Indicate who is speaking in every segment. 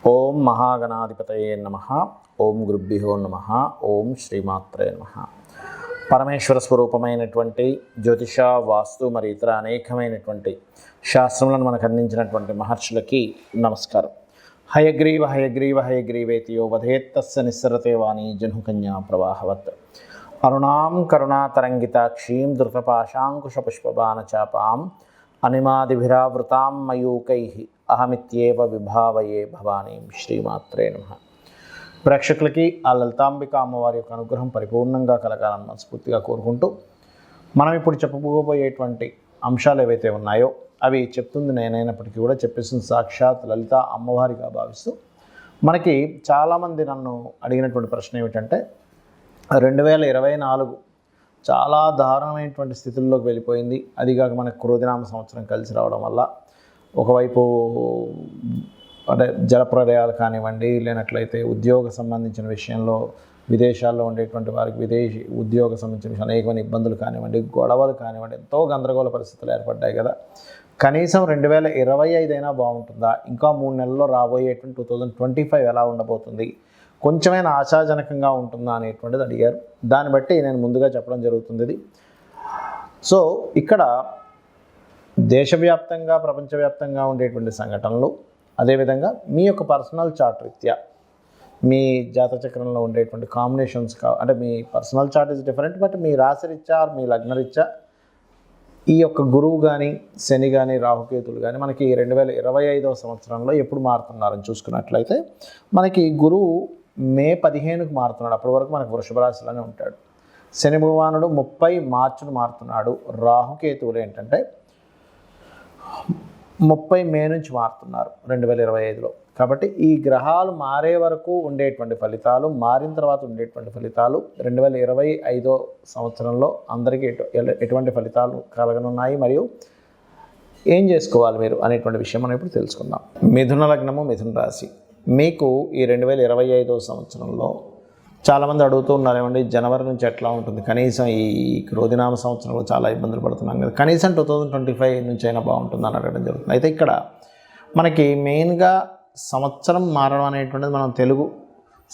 Speaker 1: ఓం మహాగణాధిపతయే నమః. ఓం గురుభ్యో నమః. ఓం శ్రీమాత్రే నమః. పరమేశ్వర స్వరూపమైనటువంటి జ్యోతిష, వాస్తు మరియు ఇతర అనేకమైనటువంటి శాస్త్రములను మనకు అందించినటువంటి మహర్షులకి నమస్కారం. హయగ్రీవ హయగ్రీవ హయగ్రీవేతియో వధేత్తస్య నిస్సరతే వాణి జహ్నుకన్యా ప్రవాహవత్. అరుణాం కరుణాతరంగితాక్షీం ధృతపాశాంకుశపుష్పబాణచాపాం అనిమాదిభిరావృతాం మయూకైః అహమిత్యేవ విభావయే భవానీం. శ్రీమాత్రే నమః. ప్రేక్షకులకి ఆ లలితాంబిక అమ్మవారి యొక్క అనుగ్రహం పరిపూర్ణంగా కలగాలని మనస్ఫూర్తిగా కోరుకుంటూ, మనం ఇప్పుడు చెప్పబోయేటువంటి అంశాలు ఏవైతే ఉన్నాయో అవి చెప్తుంది నేనైనప్పటికీ కూడా చెప్పేసిన సాక్షాత్ లలిత అమ్మవారిగా భావిస్తూ, మనకి చాలామంది నన్ను అడిగినటువంటి ప్రశ్న ఏమిటంటే 2024 చాలా దారుణమైనటువంటి స్థితుల్లోకి వెళ్ళిపోయింది. అదిగాక మనకు క్రోధినామ సంవత్సరం కలిసి రావడం వల్ల ఒకవైపు అంటే జలప్రలయాలు కానివ్వండి, లేనట్లయితే ఉద్యోగ సంబంధించిన విషయంలో విదేశాల్లో ఉండేటువంటి వారికి విదేశీ ఉద్యోగ సంబంధించిన విషయంలో అనేకమైన ఇబ్బందులు కానివ్వండి, గొడవలు కానివ్వండి, ఎంతో గందరగోళ పరిస్థితులు ఏర్పడ్డాయి కదా. కనీసం 2025 అయినా బాగుంటుందా, ఇంకా 3 నెలల్లో రాబోయేటువంటి 2025 ఎలా ఉండబోతుంది, కొంచెమైనా ఆశాజనకంగా ఉంటుందా అనేటువంటిది అడిగారు. దాన్ని బట్టి నేను ముందుగా చెప్పడం జరుగుతుంది ఇది. సో ఇక్కడ దేశవ్యాప్తంగా ప్రపంచవ్యాప్తంగా ఉండేటువంటి సంఘటనలు, అదేవిధంగా మీ యొక్క పర్సనల్ చార్ట్ రీత్యా మీ జాతచక్రంలో ఉండేటువంటి కాంబినేషన్స్ అంటే మీ personal chart is different, but మీ రాశి రీత్యా మీ లగ్న రీత్యా ఈ యొక్క గురువు కానీ శని కానీ రాహుకేతులు కానీ మనకి 2025వ సంవత్సరంలో ఎప్పుడు మారుతున్నారని చూసుకున్నట్లయితే, మనకి గురువు మే 15కు మారుతున్నాడు. అప్పటి వరకు మనకు వృషభ రాశిలోనే ఉంటాడు. శని భగవానుడు 30 మార్చిను మారుతున్నాడు. రాహుకేతువులు ఏంటంటే 30 మే నుంచి మారుతున్నారు 2025లో. కాబట్టి ఈ గ్రహాలు మారే వరకు ఉండేటువంటి ఫలితాలు, మారిన తర్వాత ఉండేటువంటి ఫలితాలు 2025 సంవత్సరంలో అందరికీ ఎటువంటి ఫలితాలు కలగనున్నాయి, మరియు ఏం చేసుకోవాలి మీరు అనేటువంటి విషయం మనం ఇప్పుడు తెలుసుకుందాం. మిథున లగ్నము, మిథున రాశి. మీకు ఈ 2025 సంవత్సరంలో చాలామంది అడుగుతూ ఉన్నారు, ఏమండి జనవరి నుంచి ఎట్లా ఉంటుంది, కనీసం ఈ క్రోధినామ సంవత్సరంలో చాలా ఇబ్బందులు పడుతున్నాం కదా, కనీసం 2025 నుంచి అయినా బాగుంటుంది అని అడగడం జరుగుతుంది. అయితే ఇక్కడ మనకి మెయిన్గా సంవత్సరం మారడం అనేటువంటిది మనం తెలుగు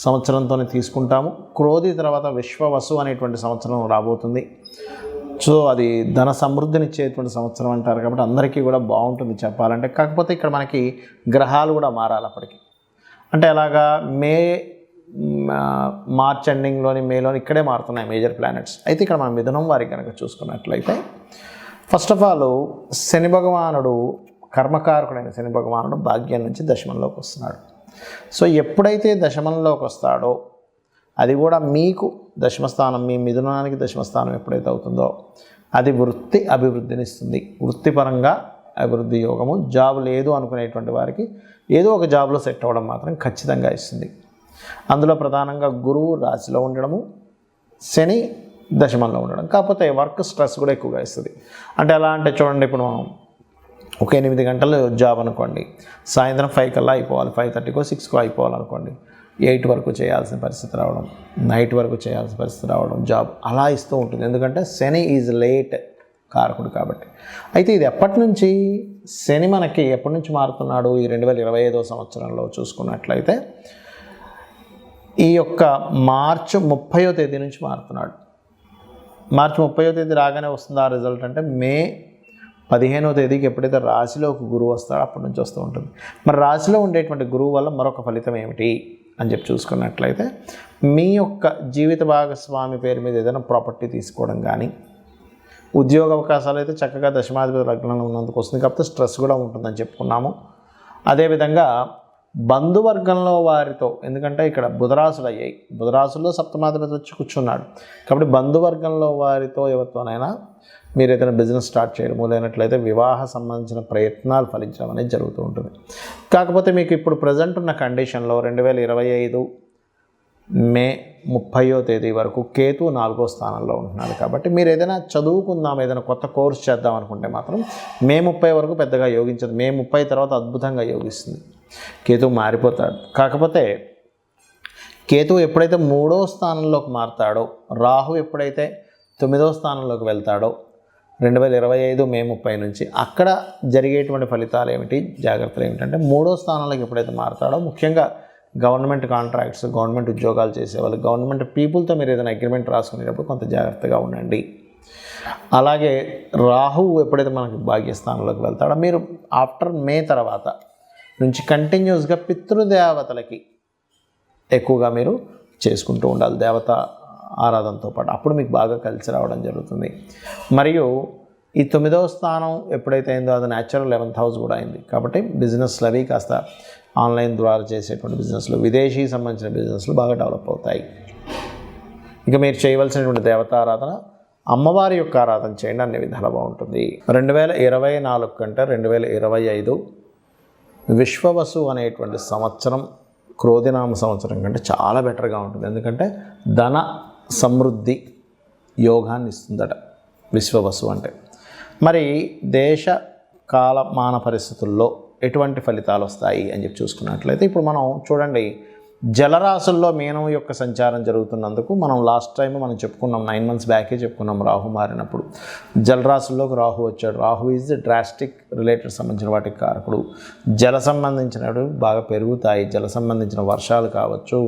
Speaker 1: సంవత్సరంతోనే తీసుకుంటాము. క్రోధి తర్వాత విశ్వవసు అనేటువంటి సంవత్సరం రాబోతుంది. సో అది ధన సమృద్ధినిచ్చేటువంటి సంవత్సరం అంటారు, కాబట్టి అందరికీ కూడా బాగుంటుంది చెప్పాలంటే. కాకపోతే ఇక్కడ మనకి గ్రహాలు కూడా మారాలి అప్పటికి. అంటే అలాగా మార్చ్ ఎండింగ్లోని మేలోని ఇక్కడే మారుతున్నాయి మేజర్ ప్లానెట్స్. అయితే ఇక్కడ మనం మిథునం వారికి కనుక చూసుకున్నట్లయితే, ఫస్ట్ ఆఫ్ ఆల్ శని భగవానుడు, కర్మకారకుడైన శని భగవానుడు భాగ్యం నుంచి దశమంలోకి వస్తున్నాడు. సో ఎప్పుడైతే దశమంలోకి వస్తాడో, అది కూడా మీకు దశమస్థానం, మీ మిథునానికి దశమస్థానం ఎప్పుడైతే అవుతుందో అది వృత్తి అభివృద్ధినిస్తుంది. వృత్తిపరంగా అభివృద్ధి యోగము, జాబ్ లేదు అనుకునేటువంటి వారికి ఏదో ఒక జాబ్లో సెట్ అవ్వడం మాత్రం ఖచ్చితంగా ఇస్తుంది. అందులో ప్రధానంగా గురువు రాశిలో ఉండడము, శని దశమంలో ఉండడం. కాకపోతే వర్క్ స్ట్రెస్ కూడా ఎక్కువగా ఇస్తుంది. అంటే ఎలా అంటే చూడండి, ఇప్పుడు ఒక 8 గంటలు జాబ్ అనుకోండి, సాయంత్రం 5 కల్లా అయిపోవాలి, 5:30కో 6కో అయిపోవాలనుకోండి, 8 వరకు చేయాల్సిన పరిస్థితి రావడం, నైట్ వరకు చేయాల్సిన పరిస్థితి రావడం, జాబ్ అలా ఇస్తూ ఉంటుంది. ఎందుకంటే శని ఈజ్ లేట్ కారకుడు కాబట్టి. అయితే ఇది ఎప్పటి నుంచి, శని మనకి ఎప్పటి నుంచి మారుతున్నాడు ఈ 2025 సంవత్సరంలో చూసుకున్నట్లయితే, ఈ యొక్క మార్చి 30వ తేదీ నుంచి మారుతున్నాడు. మార్చి 30వ తేదీ రాగానే వస్తుంది ఆ రిజల్ట్. అంటే మే 15వ తేదీకి ఎప్పుడైతే రాశిలోకి గురువు వస్తాడో అప్పటి నుంచి వస్తూ ఉంటుంది. మరి రాశిలో ఉండేటువంటి గురువు వల్ల మరొక ఫలితం ఏమిటి అని చెప్పి చూసుకున్నట్లయితే, మీ యొక్క జీవిత భాగస్వామి పేరు మీద ఏదైనా ప్రాపర్టీ తీసుకోవడం కానీ, ఉద్యోగ అవకాశాలు అయితే చక్కగా దశమాధిపతి లగ్నంలో ఉన్నందుకు వస్తుంది, కాకపోతే స్ట్రెస్ కూడా ఉంటుందని చెప్పుకున్నాము. అదేవిధంగా బంధువర్గంలో వారితో, ఎందుకంటే ఇక్కడ బుధరాశులు అయ్యాయి, బుధరాశుల్లో సప్తమాధిపతి వచ్చి కూర్చున్నాడు కాబట్టి బంధువర్గంలో వారితో ఎవరితోనైనా మీరు ఏదైనా బిజినెస్ స్టార్ట్ చేయడము, లేనట్లయితే వివాహ సంబంధించిన ప్రయత్నాలు ఫలించడం అనేది జరుగుతూ ఉంటుంది. కాకపోతే మీకు ఇప్పుడు ప్రజెంట్ ఉన్న కండిషన్లో 2025 మే 30వ తేదీ వరకు కేతు 4వ స్థానంలో ఉంటున్నాడు. కాబట్టి మీరు ఏదైనా చదువుకుందాం, ఏదైనా కొత్త కోర్స్ చేద్దాం అనుకుంటే మాత్రం మే 30 వరకు పెద్దగా యోగించదు. మే 30 తర్వాత అద్భుతంగా యోగిస్తుంది. కేతు మారిపోతాడు. కాకపోతే కేతు ఎప్పుడైతే 3వ స్థానంలోకి మారుతాడో, రాహు ఎప్పుడైతే 9వ స్థానంలోకి వెళ్తాడో, 2025 మే 30 నుంచి అక్కడ జరిగేటువంటి ఫలితాలు ఏమిటి, జాగ్రత్తలు ఏమిటంటే 3వ స్థానంలోకి ఎప్పుడైతే మారుతాడో ముఖ్యంగా గవర్నమెంట్ కాంట్రాక్ట్స్, గవర్నమెంట్ ఉద్యోగాలు చేసేవాళ్ళు, గవర్నమెంట్ పీపుల్తో మీరు ఏదైనా అగ్రిమెంట్ రాసుకునేటప్పుడు కొంత జాగ్రత్తగా ఉండండి. అలాగే రాహువు ఎప్పుడైతే మనకి భాగ్యస్థానంలోకి వెళ్తాడో మీరు ఆఫ్టర్ మే తర్వాత నుంచి కంటిన్యూస్గా పితృదేవతలకి ఎక్కువగా మీరు చేసుకుంటూ ఉండాలి, దేవత ఆరాధనతో పాటు. అప్పుడు మీకు బాగా కలిసి రావడం జరుగుతుంది. మరియు ఈ 9వ స్థానం ఎప్పుడైతే అయిందో అది న్యాచురల్ 11th హౌస్ కూడా అయింది. కాబట్టి బిజినెస్లు అవి కాస్త ఆన్లైన్ ద్వారా చేసేటువంటి బిజినెస్లు, విదేశీ సంబంధించిన బిజినెస్లు బాగా డెవలప్ అవుతాయి. ఇక మీరు చేయవలసినటువంటి దేవతారాధన, అమ్మవారి యొక్క ఆరాధన చేయండి, అన్ని విధాలు బాగుంటుంది. 2024 కంటే 2025 విశ్వవసు అనేటువంటి సంవత్సరం క్రోధినామ సంవత్సరం కంటే చాలా బెటర్గా ఉంటుంది. ఎందుకంటే ధన సమృద్ధి యోగాన్ని ఇస్తుందట విశ్వవసు అంటే. మరి దేశ కాలమాన పరిస్థితుల్లో ఎటువంటి ఫలితాలు వస్తాయి అని చెప్పి చూసుకున్నట్లయితే ఇప్పుడు మనం చూడండి, జలరాశుల్లో మీనం యొక్క సంచారం జరుగుతున్నందుకు మనం లాస్ట్ టైం మనం చెప్పుకున్నాం, 9 months బ్యాకే చెప్పుకున్నాం. రాహు మారినప్పుడు జలరాశుల్లోకి రాహు వచ్చాడు. Rahu is the drastic related సంబంధించిన వాటికి కారకుడు. జల సంబంధించినవి బాగా పెరుగుతాయి. జల సంబంధించిన వర్షాలు కావచ్చు,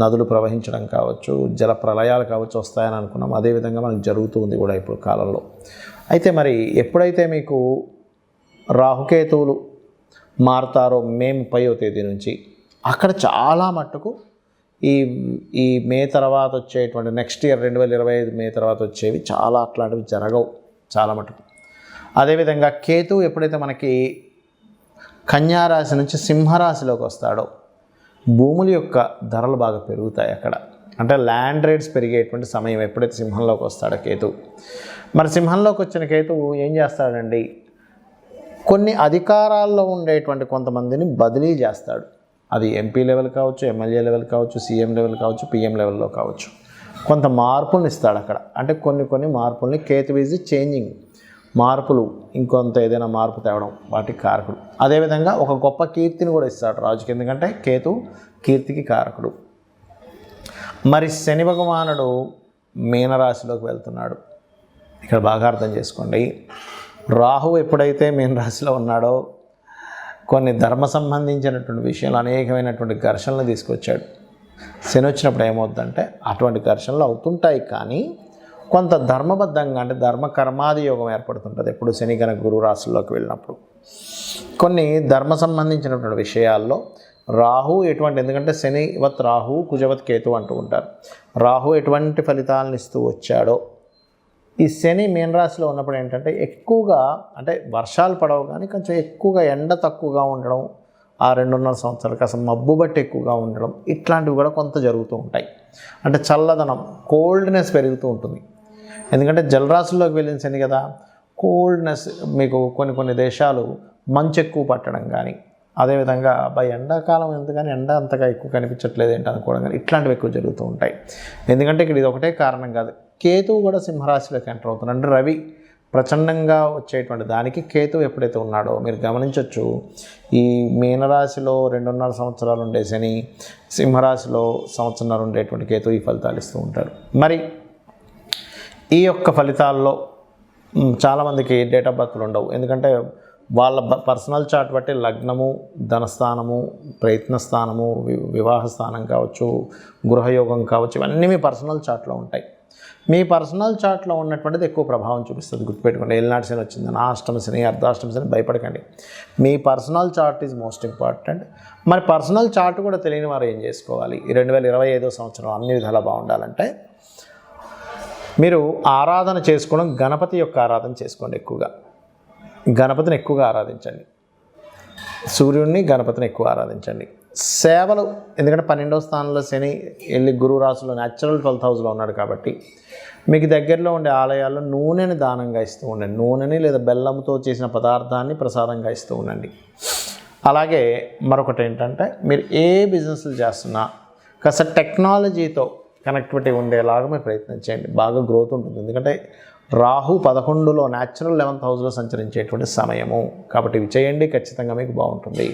Speaker 1: నదులు ప్రవహించడం కావచ్చు, జల ప్రళయాలు కావచ్చు వస్తాయని అనుకున్నాం. అదేవిధంగా మనకు జరుగుతూ ఉంది కూడా ఇప్పుడు కాలంలో. అయితే మరి ఎప్పుడైతే మీకు రాహుకేతువులు మారుతారో మే 30వ తేదీ నుంచి అక్కడ చాలా మట్టుకు ఈ మే తర్వాత వచ్చేటువంటి నెక్స్ట్ ఇయర్ 2025 మే తర్వాత వచ్చేవి చాలా అట్లాంటివి జరగవు చాలా మటుకు. అదేవిధంగా కేతువు ఎప్పుడైతే మనకి కన్యారాశి నుంచి సింహరాశిలోకి వస్తాడో భూముల యొక్క ధరలు బాగా పెరుగుతాయి అక్కడ. అంటే ల్యాండ్ రేట్స్ పెరిగేటువంటి సమయం ఎప్పుడైతే సింహంలోకి వస్తాడో కేతువు. మరి సింహంలోకి వచ్చిన కేతువు ఏం చేస్తాడండి, కొన్ని అధికారాల్లో ఉండేటువంటి కొంతమందిని బదిలీ చేస్తాడు. అది ఎంపీ లెవెల్ కావచ్చు, ఎమ్మెల్యే లెవెల్ కావచ్చు, సీఎం లెవెల్ కావచ్చు, పిఎం లెవెల్లో కావచ్చు. కొంత మార్పులను ఇస్తాడు అక్కడ. అంటే కొన్ని మార్పుల్ని కేతు ఈజ్ చేంజింగ్, మార్పులు ఇంకొంత ఏదైనా మార్పు తేవడం వాటికి కారకుడు. అదేవిధంగా ఒక గొప్ప కీర్తిని కూడా ఇస్తాడు రాజుకి, ఎందుకంటే కేతు కీర్తికి కారకుడు. మరి శని భగవానుడు మీనరాశిలోకి వెళ్తున్నాడు. ఇక్కడ బాగా అర్థం చేసుకోండి, రాహు ఎప్పుడైతే మీనరాశిలో ఉన్నాడో కొన్ని ధర్మ సంబంధించినటువంటి విషయాలు అనేకమైనటువంటి ఘర్షణలు తీసుకొచ్చాడు. శని వచ్చినప్పుడు ఏమవుతుందంటే అటువంటి ఘర్షణలు అవుతుంటాయి, కానీ కొంత ధర్మబద్ధంగా అంటే ధర్మ కర్మాది యోగం ఏర్పడుతుంటుంది. ఎప్పుడు శని కనుక గురు రాశుల్లోకి వెళ్ళినప్పుడు కొన్ని ధర్మ సంబంధించినటువంటి విషయాల్లో రాహు ఎటువంటి, ఎందుకంటే శనివత్ రాహు కుజవత్ కేతు అంటూ ఉంటారు. రాహు ఎటువంటి ఫలితాలను ఇస్తూ వచ్చాడో ఈ శని మీనరాశిలో ఉన్నప్పుడు ఏంటంటే ఎక్కువగా అంటే వర్షాలు పడవు, కానీ కొంచెం ఎక్కువగా ఎండ తక్కువగా ఉండడం, ఆ 2.5 సంవత్సరాలకు అసలు మబ్బు బట్టి ఎక్కువగా ఉండడం, ఇట్లాంటివి కూడా కొంత జరుగుతూ ఉంటాయి. అంటే చల్లదనం, కోల్డ్నెస్ పెరుగుతూ ఉంటుంది. ఎందుకంటే జలరాశుల్లోకి వెళ్ళిన శని కదా, కోల్డ్నెస్ మీకు కొన్ని దేశాలు మంచు ఎక్కువ పట్టడం కానీ, అదేవిధంగా ఎండాకాలం ఎందుకని ఎండ అంతగా ఎక్కువ కనిపించట్లేదు ఏంటి అనుకోవడం కానీ ఇట్లాంటివి ఎక్కువ జరుగుతూ ఉంటాయి. ఎందుకంటే ఇక్కడ ఇది ఒకటే కారణం కాదు, కేతువు కూడా సింహరాశిలోకి ఎంటర్ అవుతున్నాడు. అంటే రవి ప్రచండంగా వచ్చేటువంటి దానికి కేతువు ఎప్పుడైతే ఉన్నాడో మీరు గమనించవచ్చు. ఈ మీనరాశిలో 2.5 సంవత్సరాలు ఉండే శని, సింహరాశిలో సంవత్సరాలు ఉండేటువంటి కేతువు ఈ ఫలితాలు ఇస్తూ ఉంటాడు. మరి ఈ యొక్క ఫలితాల్లో చాలామందికి డేట్ ఆఫ్ బర్త్లు ఉండవు. ఎందుకంటే వాళ్ళ పర్సనల్ చార్ట్ బట్టి లగ్నము, ధనస్థానము, ప్రయత్నస్థానము, వివాహ స్థానం కావచ్చు, గృహయోగం కావచ్చు, ఇవన్నీ మీ పర్సనల్ చార్ట్లో ఉంటాయి. మీ పర్సనల్ చార్ట్లో ఉన్నటువంటిది ఎక్కువ ప్రభావం చూపిస్తుంది. గుర్తుపెట్టుకోండి, ఏలినాటి శని వచ్చిందని అష్టమ శని, అర్ధాష్టమ శని భయపడకండి. మీ personal chart is most important. మరి పర్సనల్ చార్ట్ కూడా తెలియని వారు ఏం చేసుకోవాలి? ఈ 2025 సంవత్సరం అన్ని విధాలా బాగుండాలంటే మీరు ఆరాధన చేసుకోవడం, గణపతి యొక్క ఆరాధన చేసుకోండి. ఎక్కువగా గణపతిని ఎక్కువగా ఆరాధించండి. సూర్యుడిని, గణపతిని ఎక్కువ ఆరాధించండి. సేవలు, ఎందుకంటే 12వ స్థానంలో శని వెళ్ళి గురు రాశిలో న్యాచురల్ 12th హౌస్లో ఉన్నాడు కాబట్టి మీకు దగ్గరలో ఉండే ఆలయాల్లో నూనెని దానంగా ఇస్తూ ఉండండి. నూనెని లేదా బెల్లంతో చేసిన పదార్థాన్ని ప్రసాదంగా ఇస్తూ ఉండండి. అలాగే మరొకటి ఏంటంటే మీరు ఏ బిజినెస్లు చేస్తున్నా కాస్త టెక్నాలజీతో కనెక్టివిటీ ఉండేలాగా మీరు ప్రయత్నం చేయండి. బాగా గ్రోత్ ఉంటుంది. ఎందుకంటే రాహు 11లో న్యాచురల్ 11th హౌస్లో సంచరించేటువంటి సమయము కాబట్టి ఇవి చేయండి, ఖచ్చితంగా మీకు బాగుంటుంది.